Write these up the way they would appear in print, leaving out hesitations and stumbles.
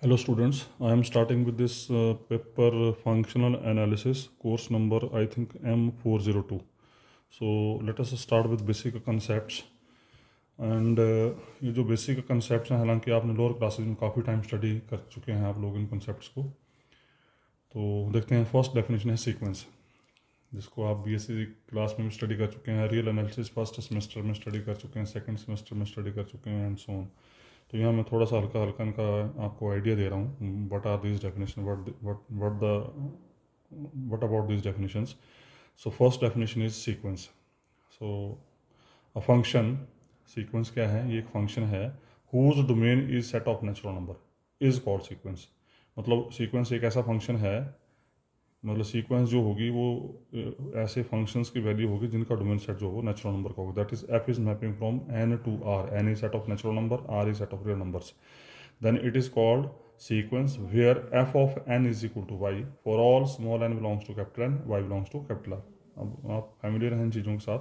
Hello students, I am starting with this paper functional analysis course number I think M402. So let us start with basic concepts and ये जो basic concepts हैं, हालांकि आपने lower classes में काफ़ी time study कर चुके हैं आप लोग इन concepts को। तो देखते हैं, फर्स्ट डेफिनेशन है सीक्वेंस, जिसको आप बीएससी क्लास में भी स्टडी कर चुके हैं, रियल एनालिसिस फर्स्ट सेमेस्टर में स्टडी कर चुके हैं, सेकंड सेमेस्टर में स्टडी कर चुके हैं एंड सो ऑन। तो यहाँ मैं थोड़ा सा हल्का हल्का इनका आपको आइडिया दे रहा हूँ, what are this definition, what about this definitions. So first definition is sequence. So a function, sequence क्या है, ये एक फंक्शन है whose domain is set of natural number is called sequence. मतलब सीक्वेंस एक ऐसा फंक्शन है, मतलब सीक्वेंस जो होगी वो ऐसे फंक्शंस की वैल्यू होगी जिनका डोमेन सेट जो हो नेचुरल नंबर का होगा। That is F is mapping from N to R, N is set of natural number, R is set of real numbers, then it is called sequence where F of N is equal to Y for all small N belongs to capital N, Y belongs to capital R. अब आप familiar हैं इन चीज़ों के साथ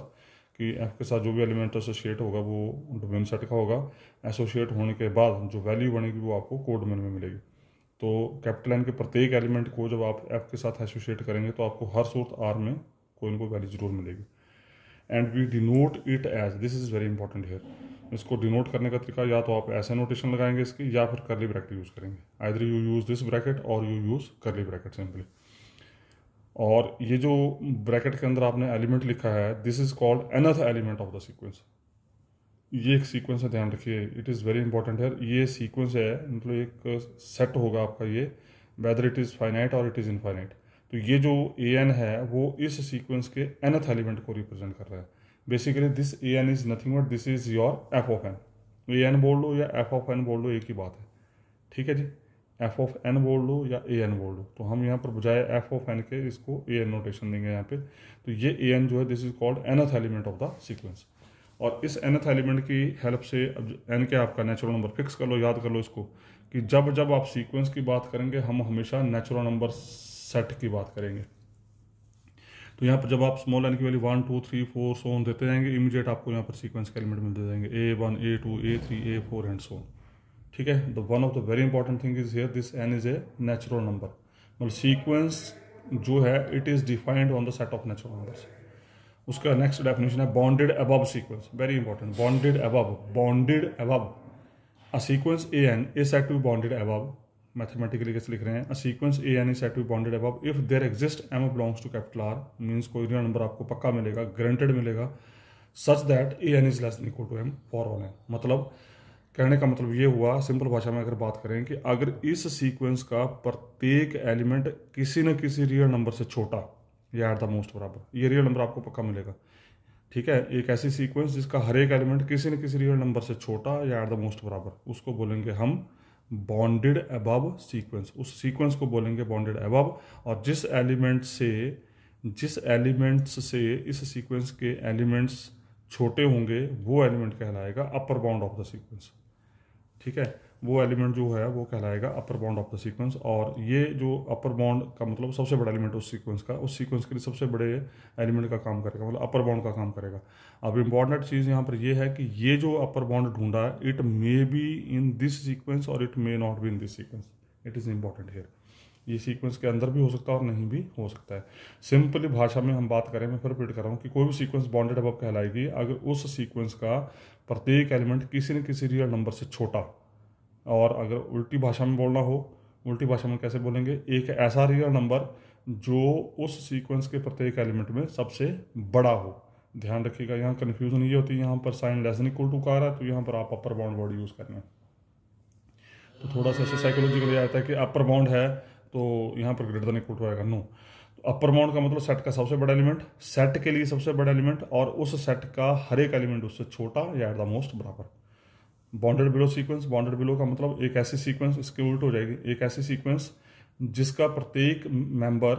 कि F के साथ जो भी एलिमेंट एसोसिएट होगा वो डोमेन सेट का होगा। एसोसिएट होने के बाद जो वैल्यू बनेगी वो आपको कोड डोमेन में मिलेगी। तो कैपिटल एन के प्रत्येक एलिमेंट को जब आप एफ के साथ एसोसिएट करेंगे तो आपको हर सूरत आर में कोई ना कोई वैल्यू जरूर मिलेगी। And we denote it as, this is very important here, इसको डिनोट करने का तरीका या तो आप ऐसे नोटेशन लगाएंगे इसकी, या फिर करली ब्रैकेट यूज करेंगे। Either you use this bracket और you use curly bracket simply. और ये जो ब्रैकेट के अंदर आपने एलिमेंट लिखा है, this is called nth element of the sequence. ये एक सीक्वेंस है, ध्यान रखिए, इट इज़ वेरी इंपॉर्टेंट है। ये सीक्वेंस है, मतलब एक सेट होगा आपका ये, वेदर इट इज़ फाइनाइट और इट इज़ इनफाइनाइट। तो ये जो ए एन है वो इस सीक्वेंस के एनथ एलिमेंट को रिप्रेजेंट कर रहा है। Basically this A N is nothing but this is your F of N. A N बोल लो या एफ ऑफ एन बोल लो, एक ही बात है, ठीक है जी। एफ ऑफ एन बोल लो या ए एन बोल लो, तो हम यहाँ पर बजाय एफ ऑफ एन के इसको ए एन नोटेशन देंगे यहाँ पे। तो ये ए एन जो है, this is called nth element of the sequence. और इस nth एलिमेंट की हेल्प से, अब n क्या आपका नेचुरल नंबर फिक्स कर लो, याद कर लो इसको, कि जब जब आप सीक्वेंस की बात करेंगे हम हमेशा नेचुरल नंबर सेट की बात करेंगे। तो यहाँ पर जब आप स्मॉल n की वैल्यू 1 2 3 4 सो ऑन देते जाएंगे, इमीडिएट आपको यहाँ पर सीक्वेंस के एलिमेंट मिलते जाएंगे, A1 A2 A3 A4 and so on, ठीक है। The one of the very important thing is here, this n is a natural number. मतलब सीक्वेंस जो है it is defined on the set of natural numbers. उसका next definition है bounded above sequence, very important, bounded above, bounded above a sequence A N is said to be bounded above. Mathematically कैसे लिख रहे हैं, a sequence A N is said to be bounded above if there exist M belongs to capital R, means कोई real number आपको पक्का मिलेगा, granted मिलेगा, such that A N is less than equal to M for all N. मतलब कहने का मतलब ये हुआ, सिंपल भाषा में अगर बात करें, कि अगर इस सीक्वेंस का प्रत्येक एलिमेंट किसी न किसी रियल नंबर से छोटा या एट द मोस्ट बराबर, ये रियल नंबर आपको पक्का मिलेगा, ठीक है। एक ऐसी सीक्वेंस जिसका हर एक एलिमेंट किसी न किसी रियल नंबर से छोटा या एट द मोस्ट बराबर, उसको बोलेंगे हम बॉन्डेड अबव सीक्वेंस। उस सीक्वेंस को बोलेंगे बॉन्डेड अबव। और जिस एलिमेंट्स से इस सीक्वेंस के एलिमेंट्स छोटे होंगे वो एलिमेंट कहलाएगा upper bound of the sequence, ठीक है। वो एलिमेंट जो है वो कहलाएगा upper bound of the sequence. और ये जो अपर बाउंड का मतलब सबसे बड़ा एलिमेंट उस सीक्वेंस का, उस सीक्वेंस के लिए सबसे बड़े एलिमेंट का काम करेगा, मतलब अपर बाउंड का काम करेगा। अब इंपॉर्टेंट चीज़ यहाँ पर ये है कि ये जो अपर बाउंड ढूंढा है, it may be in this sequence और it may not be in this sequence, it is important here. ये सीक्वेंस के अंदर भी हो सकता है और नहीं भी हो सकता है। सिंपली भाषा में हम बात करें, मैं फिर रिपीट कर रहा हूँ, कि कोई भी सीक्वेंस बॉन्डेड अबव कहलाएगी अगर उस सीक्वेंस का प्रत्येक एलिमेंट किसी न किसी रियल नंबर से छोटा, और अगर उल्टी भाषा में बोलना हो, उल्टी भाषा में कैसे बोलेंगे, एक ऐसा रियल नंबर जो उस सीक्वेंस के प्रत्येक एलिमेंट में सबसे बड़ा हो। ध्यान रखिएगा, यहाँ कन्फ्यूजन ये होती है, यहाँ पर sign less than equal to का आ रहा है, तो यहाँ पर आप अपर बाउंड वर्ड यूज़ करना है। तो थोड़ा सा ऐसे साइकोलॉजिकली आता है कि अपर बाउंड है तो यहाँ पर ग्रेटर देन इक्वल टू आएगा, नो। तो अपर बाउंड का मतलब सेट का सबसे बड़ा एलिमेंट, सेट के लिए सबसे बड़ा एलिमेंट, और उस सेट का हर एक एलिमेंट उससे छोटा या एट द मोस्ट बराबर। Bonded below sequence, bonded below का मतलब एक ऐसी सीक्वेंस, इसके उल्ट हो जाएगी, एक ऐसी सीक्वेंस जिसका प्रत्येक मेंबर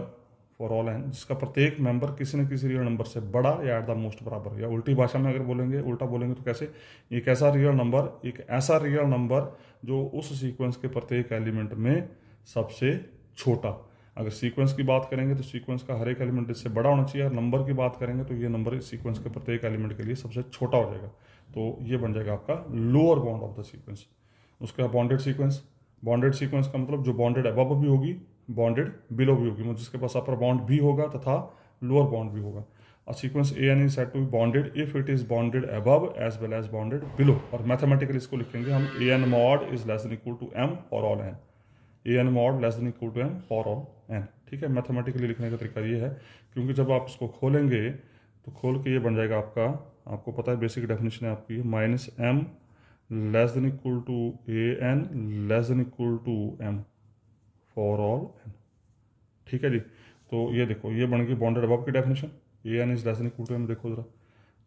फॉर ऑल एन, जिसका प्रत्येक मेंबर किसी न किसी रियल नंबर से बड़ा या एट द मोस्ट बराबर। या उल्टी भाषा में अगर बोलेंगे, उल्टा बोलेंगे तो कैसे, एक ऐसा रियल नंबर जो उस सीक्वेंस के प्रत्येक एलिमेंट में सबसे छोटा। अगर सीक्वेंस की बात करेंगे तो सीक्वेंस का हर एक एलिमेंट इससे बड़ा होना चाहिए, और नंबर की बात करेंगे तो ये नंबर इस सीक्वेंस के प्रत्येक एलिमेंट के लिए सबसे छोटा हो जाएगा। तो ये बन जाएगा आपका lower bound of the sequence. उसका बॉन्डेड सीक्वेंस, बॉन्डेड सीक्वेंस का मतलब जो बॉन्डेड अबव भी होगी, बॉन्डेड बिलो भी होगी, मतलब जिसके पास अपर बॉन्ड भी होगा तथा लोअर बॉन्ड भी होगा। A sequence AN is said to be bonded if it is bonded above as well as bonded below। और मैथमेटिकली इसको लिखेंगे हम AN mod is less than equal to M for all N। AN mod less than equal to M for all N। ठीक है, mathematically लिखने का तरीका ये है, क्योंकि जब आप इसको खोलेंगे तो खोल के ये बन जाएगा आपका, आपको पता है बेसिक डेफिनेशन है आपकी, minus M less than equal to AN less than equal to M for all N। ठीक है जी, तो ये देखो ये बन गई बॉन्डेड अबव की definition, AN is less than equal to M। देखो जरा,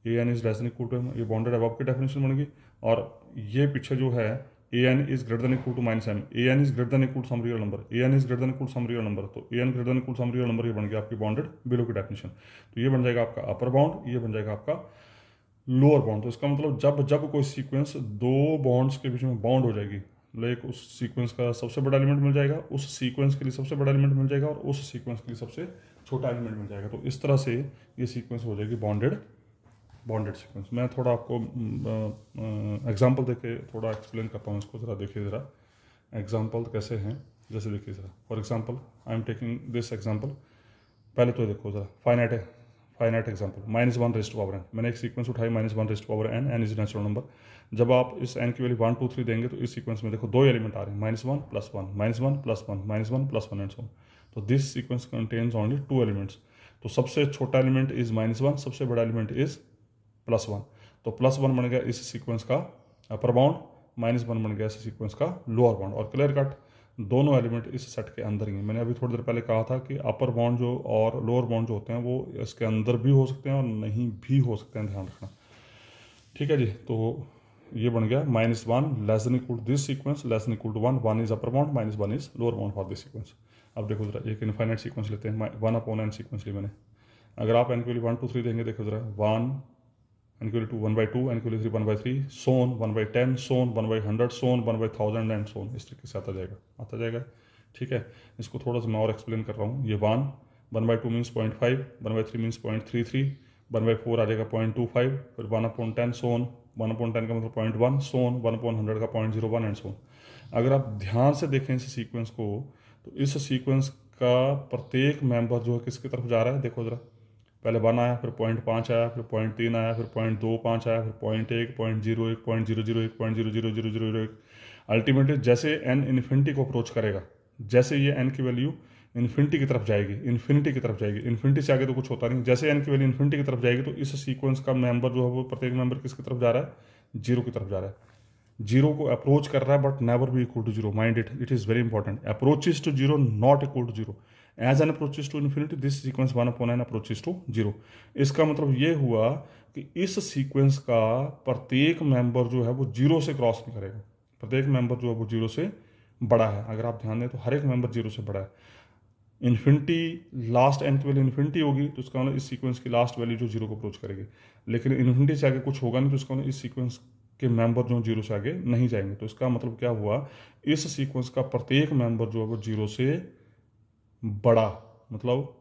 AN is less than equal to M, ये बॉन्डेड अबव की डेफिनेशन बन गई। और ये पीछे जो है AN is greater than equal to minus M, AN is greater than equal to some real number, AN is greater than equal to some real number, तो AN greater than equal to some real number, ये बन गया आपकी bonded below की definition. तो ये बन जाएगा आपका अपर बाउंड, ये बन जाएगा आपका लोअर बाउंड। तो इसका मतलब जब जब कोई सीक्वेंस दो बॉन्ड्स के बीच में बाउंड हो जाएगी, लाइक उस सीक्वेंस का सबसे बड़ा एलिमेंट मिल जाएगा, उस सीक्वेंस के लिए सबसे बड़ा एलिमेंट मिल जाएगा, और उस सीक्वेंस के लिए सबसे छोटा एलिमेंट मिल जाएगा। तो इस तरह से ये सीक्वेंस हो जाएगी बॉन्डेड सीक्वेंस। मैं थोड़ा आपको एग्जांपल देके थोड़ा एक्सप्लेन करता हूँ इसको, ज़रा देखिए ज़रा एग्जांपल कैसे हैं। जैसे देखिए ज़रा, for example I am taking this example. पहले तो देखो ज़रा, finite example, -1 raised to power n। मैंने एक सीक्वेंस उठाई -1 raised to power n, n is natural number. जब आप इस n की वैल्यू 1 2 3 देंगे तो इस सीक्वेंस में देखो दो एलिमेंट आ रहे हैं, -1 + 1, -1 + 1, -1 + 1 एंड सो ऑन। तो this sequence contains only 2 elements. तो सबसे छोटा एलिमेंट इज -1, सबसे बड़ा एलिमेंट इज +1। तो +1 बन गया इस सीक्वेंस का अपर बाउंड, -1 बन गया इस सीक्वेंस का लोअर बाउंड। और क्लियर कट दोनों एलिमेंट इस सेट के अंदर ही हैं। मैंने अभी थोड़ी देर पहले कहा था कि अपर बाउंड जो और लोअर बाउंड जो होते हैं वो इसके अंदर भी हो सकते हैं और नहीं भी हो सकते हैं, ध्यान रखना। ठीक है जी, तो ये बन गया -1 less than equal to this sequence less than equal to 1, 1 is upper bound, -1 is lower bound for this sequence. अब देखो जरा, एक इनफाइनाइट सीक्वेंस लेते हैं, 1/n सीक्वेंस ली मैंने। अगर आप n के लिए 1 2 3 देंगे, देखो जरा 1, n के लिए 2 1/2, n के लिए 3 1/3, सोन 1/10, सोन 1/100, सोन 1/1000 एंड सोन, इस तरीके से आता जाएगा। ठीक है, इसको थोड़ा सा मैं और एक्सप्लेन कर रहा हूँ। ये 1/2 मीन्स 0.5, 1/3 मीन्स 0.33, 1/4 आ जाएगा 0.25, फिर 1/10 सोन, 1/10 का मतलब 0.1, सोन 1/100 का 0.01 एंड सोन। अगर आप ध्यान से देखें इस सीक्वेंस को, तो इस सीक्वेंस का प्रत्येक मेंबर जो है किसकी तरफ जा रहा है, देखो जरा, पहले 1 आया, फिर 0.5 आया, फिर 0.3 आया, फिर 0.25 आया, फिर 0.1, 0.01, 0.001, 0.00001। अल्टीमेटली जैसे n इन्फिनिटी को अप्रोच करेगा, जैसे ये n की वैल्यू इन्फिनिटी की तरफ जाएगी, इन्फिनिटी से आगे तो कुछ होता नहीं, जैसे n की वैल्यू इन्फिनिटी की तरफ जाएगी तो इस सीक्वेंस का मेंबर जो है वो प्रत्येक मेंबर किसकी तरफ जा रहा है, 0 की तरफ जा रहा है। 0 को अप्रोच कर रहा है but never be equal to 0, mind it is very important. Approaches to 0 not equal to 0, as N approaches to infinity this sequence 1/n approaches to 0। इसका मतलब ये हुआ कि इस सीक्वेंस का प्रत्येक मेंबर जो है वो 0 से क्रॉस नहीं करेगा, प्रत्येक मेंबर जो है वो 0 से बड़ा है। अगर आप ध्यान दें तो हर एक मेंबर 0 से बड़ा है। इन्फिनिटी लास्ट n की वैल्यू इन्फिनिटी होगी तो इसका मतलब इस सीक्वेंस की लास्ट वैल्यू जो 0 को अप्रोच करेगी, लेकिन इन्फिनिटी से आगे कुछ होगा नहीं तो इसका मतलब इस सीक्वेंस के मेंबर जो 0 से आगे नहीं जाएंगे। तो इसका मतलब क्या हुआ, इस सीक्वेंस का प्रत्येक मेंबर जो है वो 0 से बड़ा, मतलब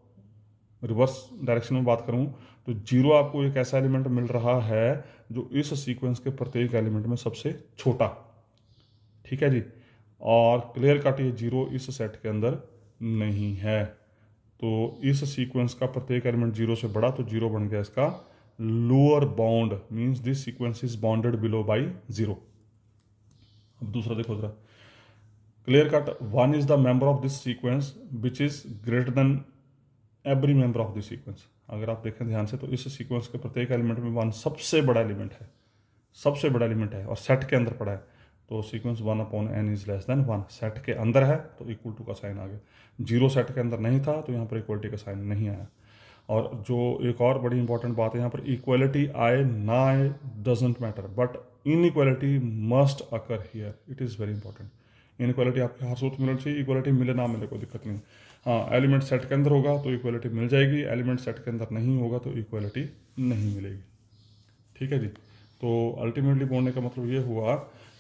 रिवर्स डायरेक्शन में बात करूं तो 0 आपको एक ऐसा एलिमेंट मिल रहा है जो इस सीक्वेंस के प्रत्येक एलिमेंट में सबसे छोटा। ठीक है जी, और क्लियर कट ये 0 इस सेट के अंदर नहीं है। तो इस सीक्वेंस का प्रत्येक एलिमेंट 0 से बड़ा, तो 0 बन गया इसका lower bound, means this sequence is bounded below by 0। अब दूसरा देखो जरा, clear cut 1 is the member of this sequence which is greater than every member of this sequence. अगर आप देखें ध्यान से तो इस सीक्वेंस के प्रत्येक एलिमेंट में 1 सबसे बड़ा एलिमेंट है, और सेट के अंदर पड़ा है। तो sequence 1/n is less then 1, set के अंदर है तो इक्वल टू का साइन आ गया। 0 सेट के अंदर नहीं था तो यहाँ पर इक्वलिटी का साइन नहीं आया। और जो एक और बड़ी इंपॉर्टेंट बात है यहाँ पर, इक्वलिटी आए ना आए doesn't matter, but inequality must occur here, it is very important. Inequality आपके हर सूत्र मिलना चाहिए, इक्वलिटी मिले ना मिले कोई दिक्कत नहीं। हाँ, एलिमेंट सेट के अंदर होगा तो इक्वलिटी मिल जाएगी, एलिमेंट सेट के अंदर नहीं होगा तो इक्वलिटी नहीं मिलेगी। ठीक है जी, तो अल्टीमेटली बोलने का मतलब ये हुआ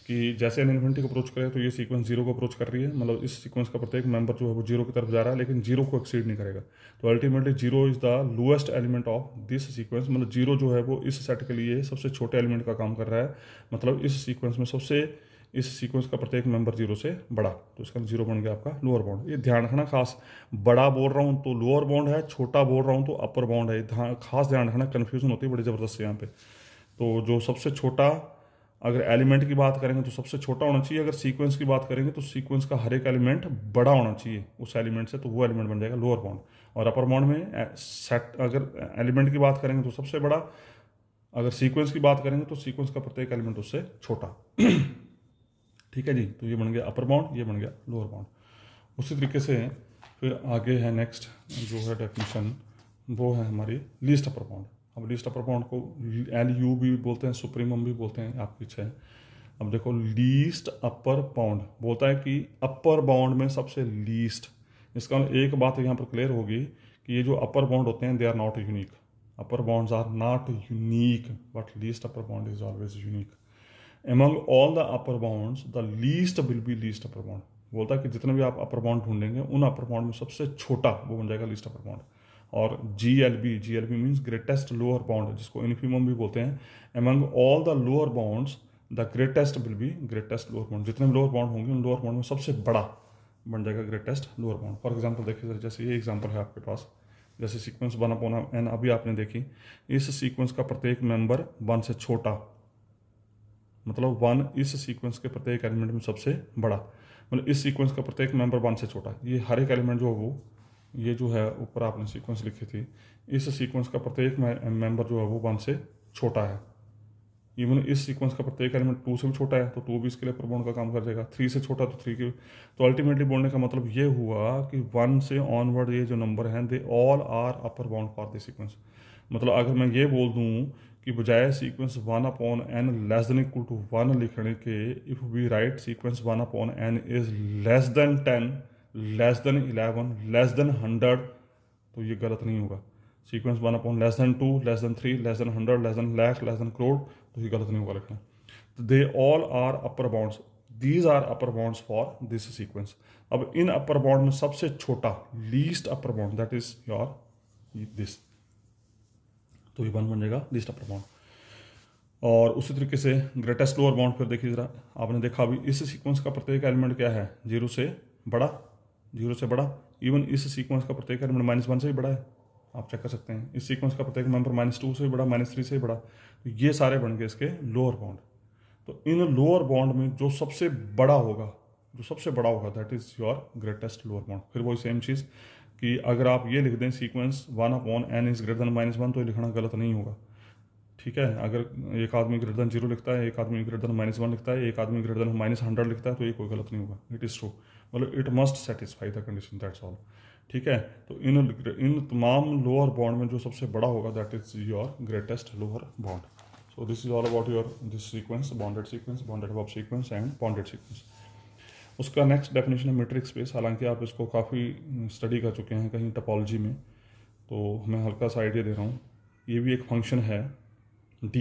कि जैसे n इन्फिनिटी को अप्रोच करे तो ये सीक्वेंस 0 को अप्रोच कर रही है, मतलब इस सीक्वेंस का प्रत्येक मेंबर जो है वो 0 की तरफ जा रहा है, लेकिन 0 को एक्सीड नहीं करेगा। तो ultimately 0 is the lowest element of this sequence, मतलब 0 जो है वो इस सेट के लिए सबसे छोटे एलिमेंट का काम कर रहा है। मतलब इस सीक्वेंस में सबसे इस सीक्वेंस का प्रत्येक मेंबर 0 से बड़ा, तो इसका 0 बन गया आपका लोअर बाउंड। ये ध्यान रखना खास, बड़ा बोल रहा हूँ तो लोअर बाउंड है, छोटा बोल रहा हूँ तो अपर बाउंड है, खास ध्यान रखना, कन्फ्यूजन होती है बड़ी ज़बरदस्त यहाँ पे। तो जो सबसे छोटा, अगर एलिमेंट की बात करेंगे तो सबसे छोटा होना चाहिए, अगर सीक्वेंस की बात करेंगे तो सीक्वेंस का हर एक एलिमेंट बड़ा होना चाहिए उस एलिमेंट से, तो वो एलिमेंट बन जाएगा लोअर बाउंड। और अपर बाउंड में सेट, अगर एलिमेंट की बात करेंगे तो सबसे बड़ा, अगर सीक्वेंस की बात करेंगे तो सीक्वेंस का प्रत्येक एलिमेंट उससे छोटा। ठीक है जी, तो ये बन गया अपर बाउंड, ये बन गया लोअर बाउंड। उसी तरीके से फिर आगे है नेक्स्ट जो है डेफिनेशन, वो है हमारी लीस्ट अपर बाउंड। अब लीस्ट अपर बाउंड को LU भी बोलते हैं, सुप्रीमम भी बोलते हैं, आपकी इच्छा है। अब देखो लीस्ट अपर बाउंड बोलता है कि अपर बाउंड में सबसे लीस्ट, इसका एक बात यहाँ पर क्लियर होगी कि ये जो अपर बाउंड होते हैं they are not unique, upper bounds are not unique but least upper bound is always unique. Among all the upper bounds the least will be least upper bound, बोलता है कि जितने भी आप अपर बाउंड ढूंढेंगे उन अपर बाउंड में सबसे छोटा वो बन जाएगा लीस्ट अपर बाउंड। और GLB means greatest lower bound, जिसको इन्फीमम भी बोलते हैं। Among all the lower bounds the greatest will be greatest lower bound, जितने भी लोअर बाउंड होंगे उन लोअर बाउंड में सबसे बड़ा बन जाएगा greatest lower bound. For example देखिए, जैसे ये एग्जाम्पल है आपके पास, जैसे सीक्वेंस 1/n अभी आपने देखी, इस सीक्वेंस का प्रत्येक मेंबर 1 से छोटा, मतलब 1 इस सीक्वेंस के प्रत्येक एलिमेंट में सबसे बड़ा, मतलब इस सीक्वेंस का प्रत्येक मेंबर 1 से छोटा। ये हर एक एलिमेंट जो है वो, ये जो है ऊपर आपने सीक्वेंस लिखी थी, इस सीक्वेंस का प्रत्येक मेंबर जो है वो 1 से छोटा है। इवन इस सीक्वेंस का प्रत्येक एलिमेंट 2 से भी छोटा है, तो 2 भी इसके लिए अपर बाउंड का काम कर जाएगा। 3 से छोटा तो 3 के, तो अल्टीमेटली बोलने का मतलब ये हुआ कि 1 से ऑनवर्ड ये जो नंबर हैं they all are upper bound for this sequence. मतलब अगर मैं ये बोल दूं कि बजाय sequence 1/n less than equal to 1 लिखने के, if we write sequence 1/n is less than 10, less than 11, less than 100, तो ये गलत नहीं होगा। Sequence 1/2, less than 3, less than 100, less than lakh, less than crore, तो ये गलत नहीं होगा लिखना। दे all are upper bounds, these are upper bounds for this sequence. अब इन अपर बाउंड में सबसे छोटा least upper bound that is your this, तो ये 1 बन जाएगा लीस्ट अपर बाउंड। और उसी तरीके से ग्रेटेस्ट लोअर बाउंड, फिर देखिए जरा, आपने देखा अभी इस सीक्वेंस का प्रत्येक एलिमेंट क्या है, 0 से बड़ा, 0 से बड़ा। इवन इस सीक्वेंस का प्रत्येक एलिमेंट -1 से भी बड़ा है, आप चेक कर सकते हैं। इस सीक्वेंस का प्रत्येक मेंबर -2 से भी बड़ा, -3 से भी बड़ा, तो ये सारे बन गए इसके लोअर बाउंड। तो इन लोअर बाउंड में जो सबसे बड़ा होगा, that is your greatest lower bound. फिर वही सेम चीज़ कि अगर आप ये लिख दें sequence 1/n is greater then -1, तो ये लिखना गलत नहीं होगा। ठीक है, अगर एक आदमी ग्रेटर देन 0 लिखता है, एक आदमी ग्रेटर देन -1 लिखता है, एक आदमी ग्रेटर देन -100 लिखता है, तो ये कोई गलत नहीं होगा, इट इज़ ट्रू, मतलब it must satisfy the condition, that's all. ठीक है, तो इन तमाम लोअर बाउंड में जो सबसे बड़ा होगा that is your greatest lower bound. So this is all about your this sequence, bounded above sequence and bounded sequence. उसका नेक्स्ट डेफिनेशन है मीट्रिक स्पेस। हालांकि आप इसको काफ़ी स्टडी कर चुके हैं कहीं टोपोलॉजी में, तो मैं हल्का सा आइडिया दे रहा हूँ। ये भी एक फंक्शन है D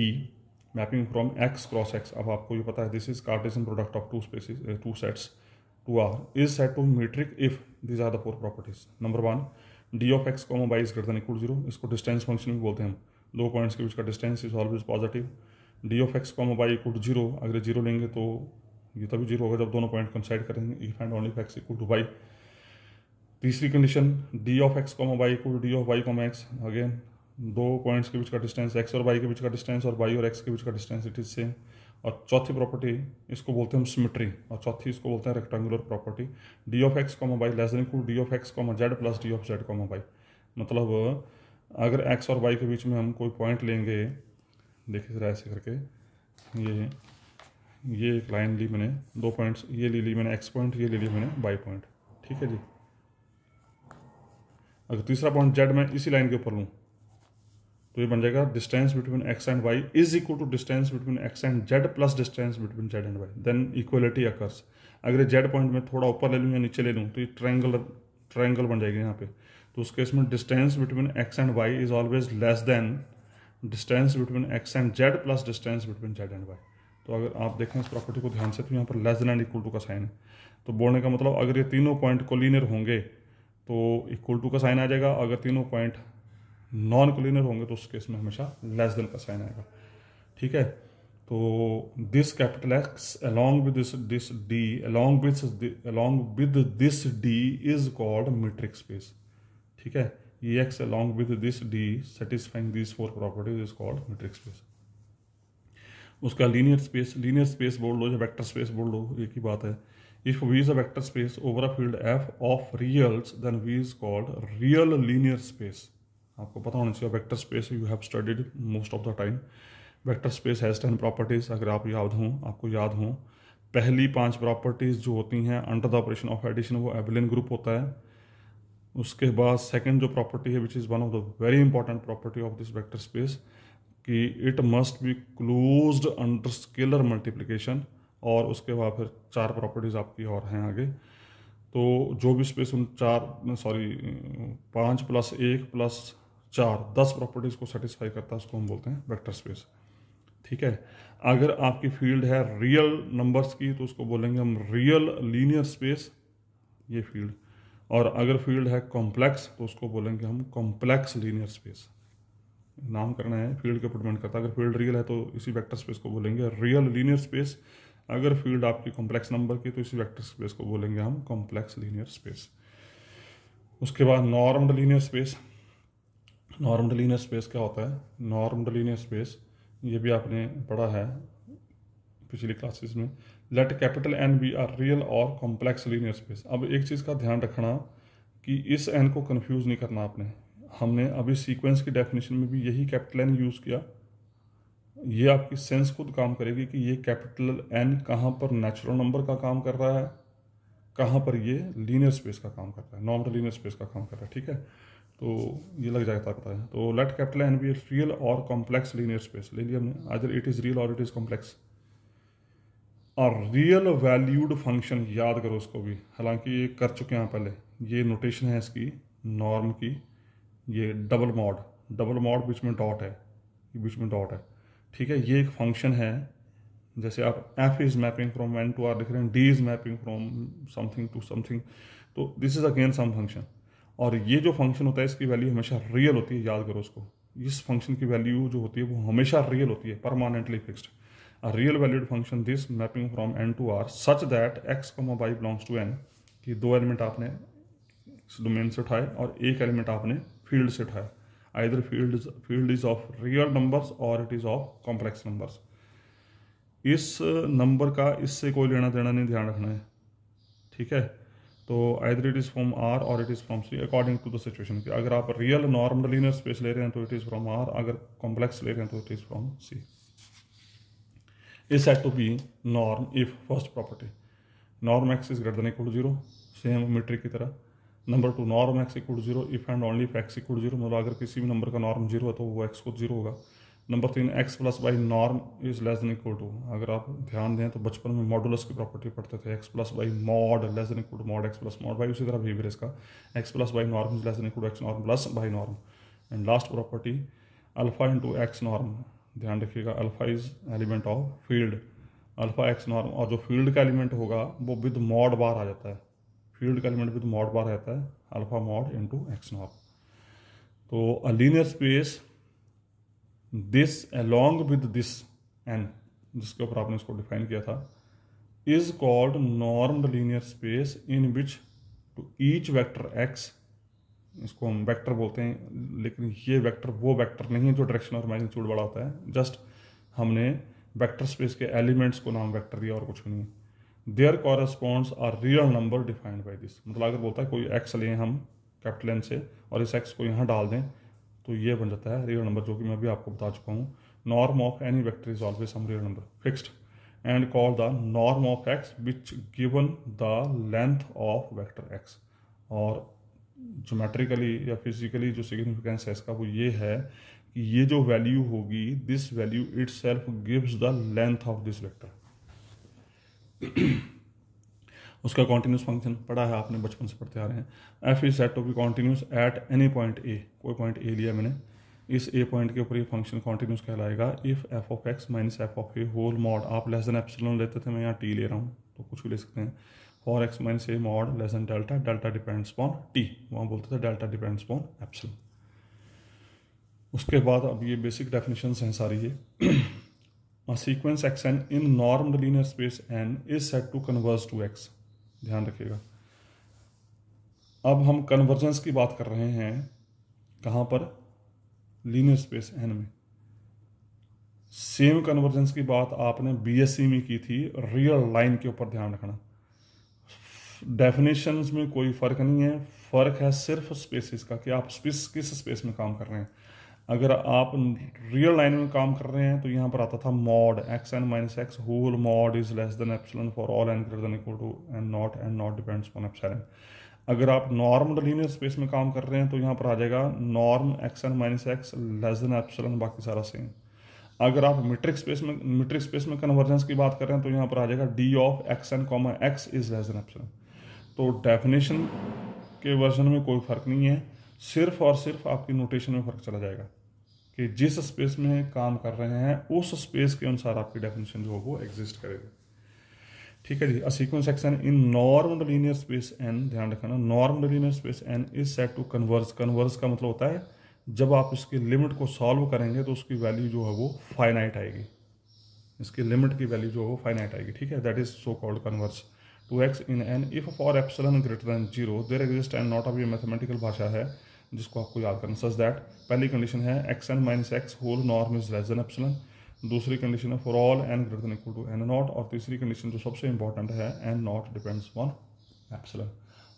mapping from x cross x। अब आपको ये पता है this is Cartesian product of two sets 2R is set to metric if these are the 4 properties. Number 1, D of x, y is greater than equal 0, इसको distance function भी बोलते हैं हम। 2 पॉइंट्स के बीच का distance is always positive. D of x, y equal 0, अगर 0 लेंगे तो ये तभी 0 होगा जब दोनों पॉइंट कंसाइड करेंगे, if and only x equal to y। तीसरी condition, D of x, y equal D of y, x, again 2 points के बीच का डिस्टेंस, x और y के बीच का डिस्टेंस और y और x के बीच का डिस्टेंस इट इज सेम। और चौथी प्रॉपर्टी, इसको बोलते हैं हम सिमेट्री, और चौथी इसको बोलते हैं rectangular property. D of x, y less than equal D of x, z plus D of z, y। मतलब अगर x और y के बीच में हम कोई पॉइंट लेंगे, देखिए जरा ऐसे करके, ये एक लाइन ली मैंने, 2 पॉइंट्स, ये ले ली मैंने x पॉइंट, ये ले ली मैंने y पॉइंट। ठीक है जी, अगर तीसरा पॉइंट z मैं इसी लाइन के ऊपर लूँ तो ये बन जाएगा distance between x and y is equal to distance between x and z plus distance between z and y, then equality occurs. अगर z पॉइंट में थोड़ा ऊपर ले लूँ या नीचे ले लूँ तो ये ट्रायंगल बन जाएगी यहाँ पे। तो उस केस में distance between x and y is always less than distance between x and z plus distance between z and y। तो अगर आप देखें इस प्रॉपर्टी को ध्यान से, तो यहाँ पर less than and equal to का साइन है। तो बोलने का मतलब अगर ये तीनों पॉइंट कोलिनियर होंगे तो इक्वल टू का साइन आ जाएगा, अगर तीनों पॉइंट नॉन कोलिनियर होंगे तो उस केस में हमेशा लेस देन का साइन आएगा। ठीक है, तो this capital x along with this d along with this d is called metric space. ठीक है, ये x along with this d satisfying these four properties is called metric space. उसका linear space बोल लो या वेक्टर स्पेस बोल लो, एक ही बात है। If v is a vector space over a field f of reals then v is called real linear space। आपको पता होना चाहिए vector space, you have studied most of the time. Vector space has 10 properties, अगर आपको याद हो। पहली 5 properties जो होती हैं under the operation of addition वो एबेलियन ग्रुप होता है। उसके बाद सेकंड जो प्रॉपर्टी है which is one of the very important property of this vector space कि it must be closed under scalar multiplication. और उसके बाद फिर 4 प्रॉपर्टीज आपकी और हैं आगे। तो जो भी स्पेस उन 5 + 1 + 4 10 प्रॉपर्टीज को सेटिस्फाई करता है उसको हम बोलते हैं वेक्टर स्पेस। ठीक है, अगर आपकी फील्ड है रियल नंबर्स की तो उसको बोलेंगे हम रियल लीनियर स्पेस, ये फील्ड। और अगर फील्ड है कॉम्प्लेक्स तो उसको बोलेंगे हम कॉम्प्लेक्स लीनियर स्पेस। नाम करना है, फील्ड के ऊपर डिपेंड करता है। अगर फील्ड रियल है तो इसी वेक्टर स्पेस को बोलेंगे रियल लीनियर स्पेस। अगर फील्ड आपकी कॉम्प्लेक्स नंबर की तो इसी वेक्टर स्पेस को बोलेंगे हम कॉम्प्लेक्स लीनियर स्पेस। उसके बाद नॉर्म्ड लीनियर स्पेस। नॉर्म्ड लीनियर स्पेस क्या होता है? नॉर्म्ड लीनियर स्पेस ये भी आपने पढ़ा है पिछली क्लासेस में। Let capital N be R real और कॉम्प्लेक्स लीनियर स्पेस। अब एक चीज़ का ध्यान रखना कि इस एन को कंफ्यूज नहीं करना आपने। हमने अभी सीक्वेंस की डेफिनेशन में भी यही कैपिटल एन यूज़ किया। ये आपकी सेंस खुद काम करेगी कि ये कैपिटल एन कहाँ पर नेचुरल नंबर का काम कर रहा है, कहाँ पर ये लीनियर स्पेस का काम कर रहा है, नॉर्मल लीनियर स्पेस का काम कर रहा है। ठीक है, तो ये लग जाता है। तो let capital N be real और कॉम्प्लेक्स लीनियर स्पेस ले लिया हमने। आइदर इट इज़ रियल और इट इज़ कॉम्प्लेक्स। और रियल वैल्यूड फंक्शन याद करो उसको भी, हालांकि ये कर चुके हैं पहले। ये नोटेशन है इसकी नॉर्म की, ये डबल मॉड बीच में डॉट है, बीच में डॉट है। ठीक है, ये एक फंक्शन है। जैसे आप f is mapping from n to r लिख रहे हैं, d is mapping from something to something, तो this is again some function. और ये जो फंक्शन होता है इसकी वैल्यू हमेशा रियल होती है, याद करो उसको। इस फंक्शन की वैल्यू जो होती है वो हमेशा रियल होती है, permanently fixed. A real valued function this mapping from n to r such that x, y belongs to n कि 2 एलिमेंट आपने इस डोमेन से उठाए और एक एलिमेंट आपने फील्ड से उठाया। Either field is of real numbers और it is of complex numbers. इस नंबर का इससे कोई लेना देना नहीं, ध्यान रखना है। ठीक है, तो either it is from R और it is from C according to the situation. कि अगर आप रियल नॉर्मल लीनियर स्पेस ले रहे हैं तो इट इज फ्रॉम आर, अगर कॉम्प्लेक्स ले रहे हैं तो it is from C. Is set to be norm if first property norm x is greater than equal to 0, same metric की तरह। Number 2 norm x equal to 0 if and only if x equal to 0, मतलब अगर किसी भी number का norm 0 है तो वो एक्स को 0 होगा। Number 3 x plus y norm is less than equal to. अगर आप ध्यान दें तो बचपन में मॉडुलस की प्रॉपर्टी पढ़ते थे, x plus y mod less than equal to mod x plus mod y. उसी तरह बिहेवियर इसका, x plus y norm is less than equal to x norm plus y norm. And last property alpha into x norm, ध्यान रखिएगा alpha is element of field, alpha x norm. और जो field का element होगा वो with mod बार आ जाता है, field का एलिमेंट विद मॉड बार रहता है, alpha mod into x norm. तो a linear space this along with this N, जिसके ऊपर आपने इसको डिफाइन किया था, is called normed linear space in which to each vector x, इसको हम वेक्टर बोलते हैं, लेकिन ये वेक्टर वो वेक्टर नहीं है जो डायरेक्शन और मैग्नीट्यूड बड़ा होता है। जस्ट हमने वेक्टर स्पेस के एलिमेंट्स को नाम वेक्टर दिया और कुछ नहीं। There corresponds are real number defined by this. मतलब अगर बोलता है कोई एक्स लें हम कैपिटल एन से और इस एक्स को यहाँ डाल दें तो ये बन जाता है रियल नंबर, जो कि मैं भी आपको बता चुका हूँ। Norm of any vector is always some real number fixed and called the norm of x which given the length of vector x. और ज्योमेट्रिकली या फिजिकली जो सिग्निफिकेंस है इसका वो ये है कि ये जो वैल्यू होगी, this value itself gives the length of this vector. उसका कॉन्टिन्यूस फंक्शन पढ़ा है आपने, बचपन से पढ़ते आ रहे हैं। F is set to be continuous at any point a, कोई पॉइंट ए लिया मैंने, इस ए पॉइंट के ऊपर ये फंक्शन कॉन्टिन्यूस कहलाएगा if f of x minus f of a whole mod, आप लेस देन एप्सिलॉन लेते थे, मैं यहाँ टी ले रहा हूँ तो कुछ भी ले सकते हैं, for x minus A mod less then delta, delta depends upon T, वहाँ बोलते थे डेल्टा डिपेंड्स अपॉन एप्सिलॉन। उसके बाद अब ये बेसिक डेफिनेशंस हैं सारी ये। A sequence xn in normed linear space n is said to converge to x। ध्यान रखिएगा, अब हम कन्वर्जेंस की बात कर रहे हैं कहाँ पर? लीनियर स्पेस n में। सेम कन्वर्जेंस की बात आपने बीएससी में की थी, रियल लाइन के ऊपर ध्यान रखना। डेफिनेशंस में कोई फ़र्क नहीं है, फ़र्क है सिर्फ स्पेसिस का कि आप किस स्पेस में काम कर रहे हैं। अगर आप रियल लाइन में काम कर रहे हैं तो यहाँ पर आता था mod x n minus x whole mod is less than epsilon for all n greater than equal to n not depends on epsilon. अगर आप नॉर्म लीनियर स्पेस में काम कर रहे हैं तो यहाँ पर आ जाएगा norm x n minus x less than epsilon, बाकी सारा सेम। अगर आप मीट्रिक स्पेस में कन्वर्जेंस की बात कर रहे हैं तो यहाँ पर आ जाएगा D of x n comma x is less than epsilon. तो डेफिनेशन के वर्जन में कोई फ़र्क नहीं है, सिर्फ और सिर्फ आपकी नोटेशन में फ़र्क चला जाएगा कि जिस स्पेस में काम कर रहे हैं उस स्पेस के अनुसार आपकी डेफिनेशन जो है वो एग्जिस्ट करेगी। ठीक है जी। A sequence action in normed linear space N, ध्यान रखना, normed linear space N is set to converge. Converge का मतलब होता है जब आप इसकी लिमिट को सॉल्व करेंगे तो उसकी वैल्यू जो है वो फाइनाइट आएगी, इसकी लिमिट की वैल्यू जो है वो फाइनाइट आएगी। ठीक है, that is so called converge to x in n if for epsilon greater than 0 there exist n not. अब ये मैथमेटिकल भाषा है जिसको आपको याद करना। सच दैट पहली कंडीशन है x n minus x whole norm is less than epsilon, दूसरी कंडीशन है for all n greater than equal to n not, और तीसरी कंडीशन जो सबसे इंपॉर्टेंट है n not depends on epsilon.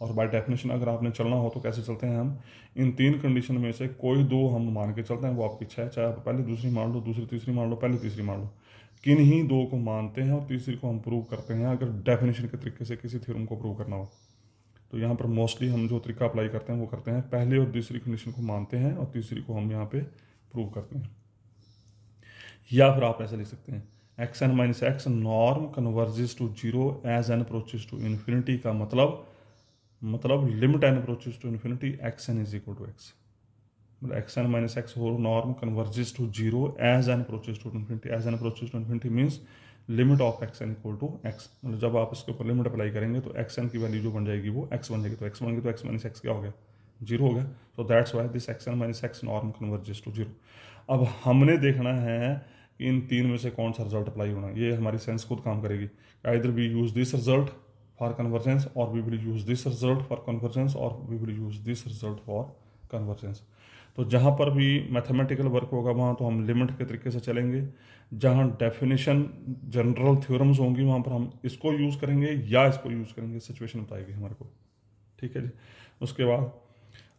और बाय डेफिनेशन अगर आपने चलना हो तो कैसे चलते हैं हम? इन तीन कंडीशन में से कोई दो हम मान के चलते हैं, वो आपकी इच्छा है, चाहे आप पहले दूसरी मान लो, दूसरी तीसरी मान लो, पहले तीसरी मान लो, किन ही दो को मानते हैं और तीसरी को हम प्रूव करते हैं अगर डेफिनेशन के तरीके से किसी थ्योरम को प्रूव करना हो। तो यहाँ पर मोस्टली हम जो तरीका अप्लाई करते हैं वो करते हैं, पहले और दूसरी कंडीशन को मानते हैं और तीसरी को हम यहाँ पे प्रूव करते हैं। या फिर आप ऐसे लिख सकते हैं x n minus x norm converges to 0 as N approaches to infinity का मतलब limit n approaches to infinity x n is equal to x, मतलब x n minus x whole norm converges to 0 as N approaches to infinity. As N approaches to infinity means limit of x n equal to x, मतलब जब आप इसके ऊपर limit apply करेंगे तो x N की value जो बन जाएगी वो एक्स बन जाएगी। तो एक्स बन गई तो एक्स माइनस एक्स क्या हो गया? 0 हो गया। So that's why this x n minus x norm converges to 0। अब हमने देखना है कि इन तीन में से कौन सा रिजल्ट अप्लाई होना, ये हमारी सेंस खुद काम करेगी। Either we use this result for convergence और we will use this result for convergence और we will use this result for convergence. तो जहाँ पर भी मैथमेटिकल वर्क होगा वहाँ तो हम लिमिट के तरीके से चलेंगे, जहाँ डेफिनेशन जनरल थ्योरम्स होंगी वहाँ पर हम इसको यूज़ करेंगे या इसको यूज़ करेंगे, सिचुएशन बताएगी हमारे को। ठीक है जी। उसके बाद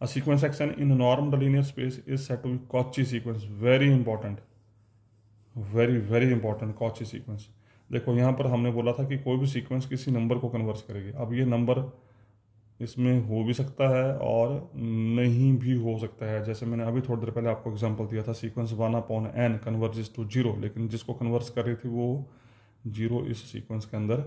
a sequence action in normed linear space is set to be Cauchy sequence. Very important, very very important Cauchy sequence. देखो यहाँ पर हमने बोला था कि कोई भी सीक्वेंस किसी नंबर को कन्वर्स करेगी। अब ये नंबर इसमें हो भी सकता है और नहीं भी हो सकता है। जैसे मैंने अभी थोड़ी देर पहले आपको एग्जांपल दिया था सीक्वेंस 1/n कन्वर्जेस टू 0, लेकिन जिसको कन्वर्स कर रही थी वो 0 इस सीक्वेंस के अंदर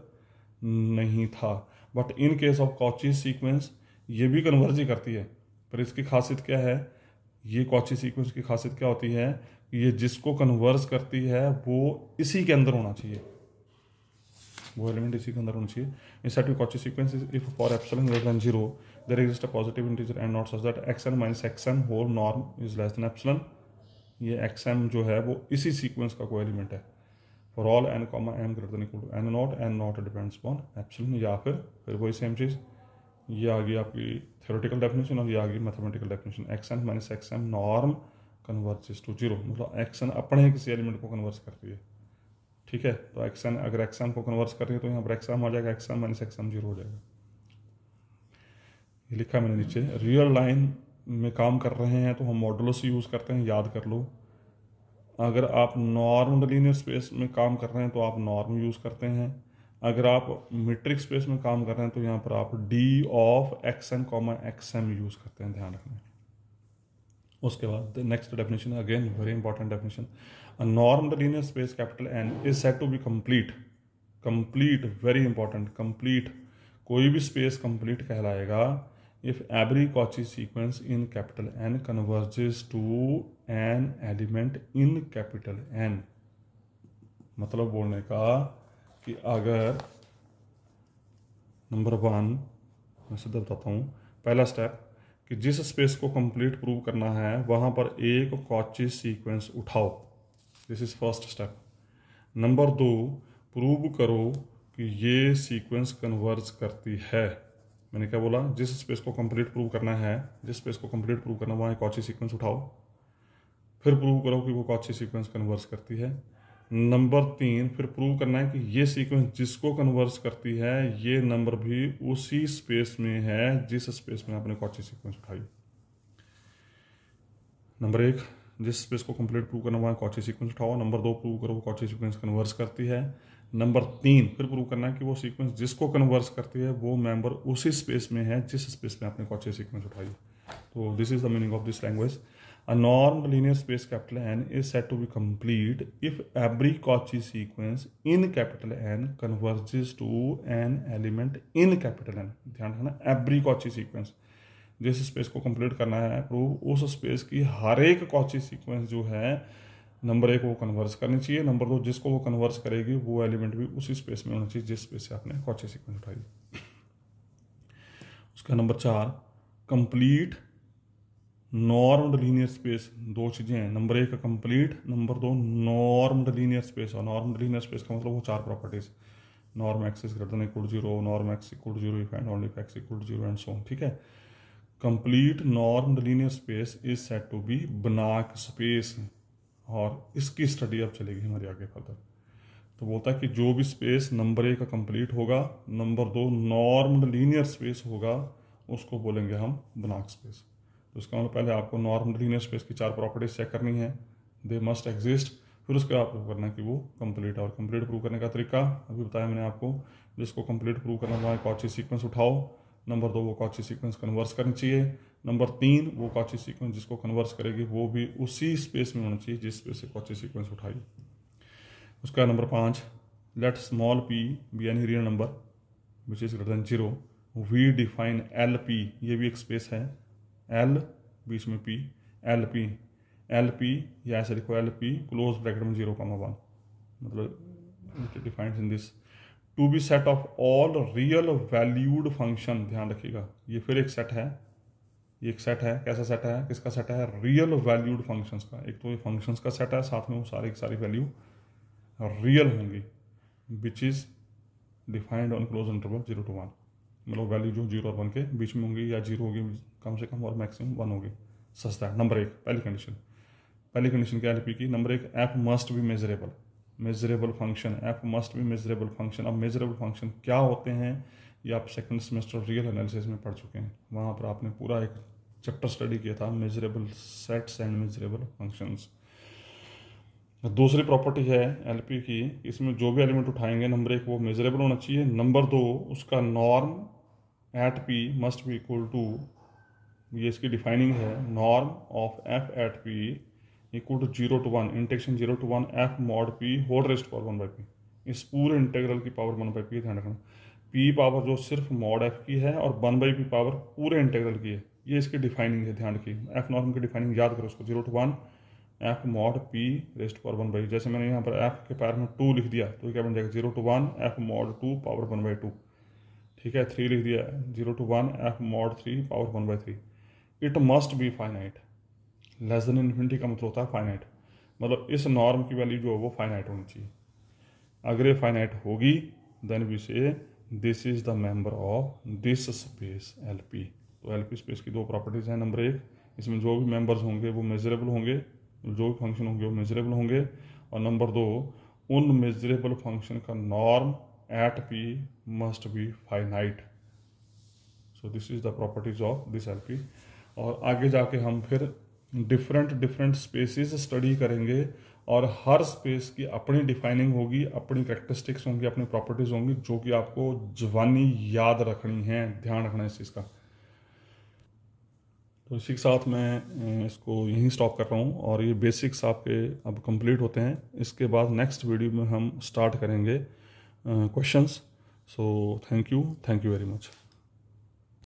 नहीं था। But in case of Cauchy sequence ये भी कन्वर्ज ही करती है, पर इसकी खासियत क्या है? ये कॉची सीक्वेंस की खासियत क्या होती है? ये जिसको कन्वर्स करती है वो इसी के अंदर होना चाहिए, वो एलिमेंट इसी के अंदर होना चाहिए। In set of Cauchy sequence if for epsilon greater than 0 there exist a positive integer and not such that x n minus x m whole norm is less than epsilon. ये एक्सएम जो है वो इसी सीक्वेंस का कोई एलिमेंट है for all n comma m greater than equal to n not depends on epsilon. या फिर वही सेम चीज़, ये आ गई आपकी थ्योरेटिकल डेफिनेशन और ये आ गई mathematical definition. X n minus x m norm converges to 0, मतलब एक्सएन अपने किसी एलिमेंट को कन्वर्स करती है। ठीक है, तो एक्सएन अगर एक्सएम को कन्वर्स कर रही है तो यहाँ पर एक्सएम आ जाएगा, एक्सएम माइनस एक्सएम 0 हो जाएगा। ये लिखा मैंने नीचे। रियल लाइन में काम कर रहे हैं तो हम मॉडुलस यूज़ करते हैं, याद कर लो। अगर आप नॉर्म लीनियर स्पेस में काम कर रहे हैं तो आप नॉर्म यूज़ करते हैं। अगर आप मीट्रिक स्पेस में काम कर रहे हैं तो यहाँ पर आप d of x n comma x m use करते हैं, ध्यान रखना। उसके बाद next definition, again very important definition. A normed linear space capital N is set to be complete. Complete, very important, complete. कोई भी स्पेस कंप्लीट कहलाएगा if every Cauchy sequence in capital N converges to an element in capital N. मतलब बोलने का कि अगर number 1 मैं सीधा बताता हूँ, पहला स्टेप कि जिस स्पेस को कंप्लीट प्रूव करना है वहाँ पर एक कॉची सीक्वेंस उठाओ, this is first step. Number 2, prove करो कि ये सीक्वेंस कन्वर्ज करती है। मैंने क्या बोला, जिस स्पेस को कंप्लीट प्रूव करना है, जिस स्पेस को कंप्लीट प्रूव करना, वहाँ कॉची सीक्वेंस उठाओ, फिर प्रूव करो कि वो कॉची सीक्वेंस कन्वर्ज करती है। नंबर 3, फिर प्रूव करना है कि ये सीक्वेंस जिसको कन्वर्ज करती है ये नंबर भी उसी स्पेस में है जिस स्पेस में आपने कॉची सीक्वेंस उठाई। नंबर 1, जिस स्पेस को कंप्लीट प्रूव करना वहाँ कॉची सीक्वेंस उठाओ। नंबर 2, प्रूव करो वो कॉची सीक्वेंस कन्वर्ज करती है। नंबर 3, फिर प्रूव करना है कि वो सीक्वेंस जिसको कन्वर्ज करती है वो मेंबर उसी स्पेस में है जिस स्पेस में आपने कॉची सीक्वेंस उठाई। तो this is the meaning of this language. A normed linear space capital N is said to be complete if every Cauchy sequence in capital N converges to an element in capital N। ध्यान रखना, every Cauchy sequence, जिस space को complete करना है prove, उस space की हर एक Cauchy sequence जो है नंबर 1 वो कन्वर्ज करनी चाहिए। नंबर 2, जिसको वो कन्वर्ज करेगी वो एलिमेंट भी उसी स्पेस में होना चाहिए जिस स्पेस से आपने Cauchy सीक्वेंस उठाई। उसका number 4, complete normed linear space. दो चीज़ें हैं, number 1 complete, number 2 normed linear space. और नॉर्म्ड लीनियर स्पेस का मतलब वो 4 properties, norm x is greater than equal to 0, norm x equal to 0 if and only if x equal to 0 and so on. ठीक है, complete normed linear space is said to be Banach space, और इसकी study अब चलेगी हमारी आगे further. तो बोलता है कि जो भी स्पेस नंबर 1 का कंप्लीट होगा, नंबर 2 नॉर्म्ड लीनियर स्पेस होगा, उसको बोलेंगे हम बनाक स्पेस। तो इसका मतलब पहले आपको नॉर्मल लीनियर स्पेस की 4 प्रॉपर्टीज चेक करनी है, दे मस्ट एग्जिस्ट, फिर उसके बाद प्रूव करना है कि वो कंप्लीट है। और कंप्लीट प्रूव करने का तरीका अभी बताया मैंने आपको, जिसको कंप्लीट प्रूव करना वहाँ कॉची सीक्वेंस उठाओ। नंबर 2, वो कॉची सीक्वेंस कन्वर्स करनी चाहिए। नंबर 3, वो कॉची सीक्वेंस जिसको कन्वर्स करेगी वो भी उसी स्पेस में होना चाहिए जिस स्पेस से कॉची सीक्वेंस उठाई। उसका number 5, let small p be any real number which is greater than 0, we define L P, ये भी एक स्पेस है, एल बीच में पी, एल पी या ऐसे लिखो एल पी क्लोज ब्रैकेट में 0,1, मतलब defined in this to be set of all real valued function. ध्यान रखिएगा, ये फिर एक सेट है, ये एक सेट है। कैसा सेट है, किसका सेट है, रियल वैल्यूड फंक्शंस का। एक तो ये फंक्शंस का सेट है, साथ में वो सारी की सारी वैल्यू रियल होंगी, which is defined on close interval 0 to 1, मतलब वैल्यू जो 0 और 1 के बीच में होंगी, या 0 होगी कम से कम और मैक्सिमम 1 होगी। सस्ता है। नंबर 1, पहली कंडीशन क्या है एलपी की। Number 1, F must be measurable function, F must be measurable function. अब मेजरेबल फंक्शन क्या होते हैं ये आप सेकंड सेमेस्टर रियल एनालिसिस में पढ़ चुके हैं, वहाँ पर आपने पूरा एक चैप्टर स्टडी किया था, measurable sets and measurable functions. दूसरी प्रॉपर्टी है एलपी की, इसमें जो भी एलिमेंट उठाएंगे नंबर 1 वो मेजरेबल होना चाहिए। नंबर 2, उसका norm at p must be equal to, ये इसकी डिफाइनिंग है, norm of f at p equal to 0 to 1 integration 0 to 1 f mod p whole raised power 1 by p. इस पूरे इंटेग्रल की पावर 1 बाई पी, ध्यान रखना, P power जो सिर्फ मॉड एफ की है और 1 बाई पी पावर पूरे इंटेग्रल की है, ये इसकी डिफाइनिंग है। ध्यान रखिए, एफ नॉर्म की डिफाइनिंग याद करो उसको, 0 to 1 f mod P rest power 1 by, जैसे मैंने यहाँ पर एफ के पैर में 2 लिख दिया तो क्या बन जाएगा 0 to 1 f mod 2 power 1 by 2। ठीक है, 3 लिख दिया, 0 to 1 f mod 3 power 1 by 3। It must be finite, less than infinity का मतलब होता है फाइनाइट, मतलब इस नॉर्म की वैल्यू जो है वो फाइनाइट होनी चाहिए। अगर ये फाइनाइट होगी देन वी से this is the member of this space LP. तो एलपी स्पेस की 2 प्रॉपर्टीज हैं। नंबर 1, इसमें जो भी मेंबर्स होंगे वो मेजरेबल होंगे, जो भी फंक्शन होंगे वो मेजरेबल होंगे। और नंबर 2, उन मेजरेबल फंक्शन का norm at p must be finite. So this is the properties of this L P. और आगे जाके हम फिर डिफरेंट स्पेसिस स्टडी करेंगे, और हर स्पेस की अपनी डिफाइनिंग होगी, अपनी कैरेक्टरिस्टिक्स होंगी, अपनी प्रॉपर्टीज होंगी, जो कि आपको जवानी याद रखनी है, ध्यान रखना है इस चीज़ का। तो इसी के साथ मैं इसको यहीं स्टॉप कर रहा हूँ, और ये बेसिक्स आपके अब कंप्लीट होते हैं। इसके बाद नेक्स्ट वीडियो में हम स्टार्ट करेंगे questions. So thank you very much.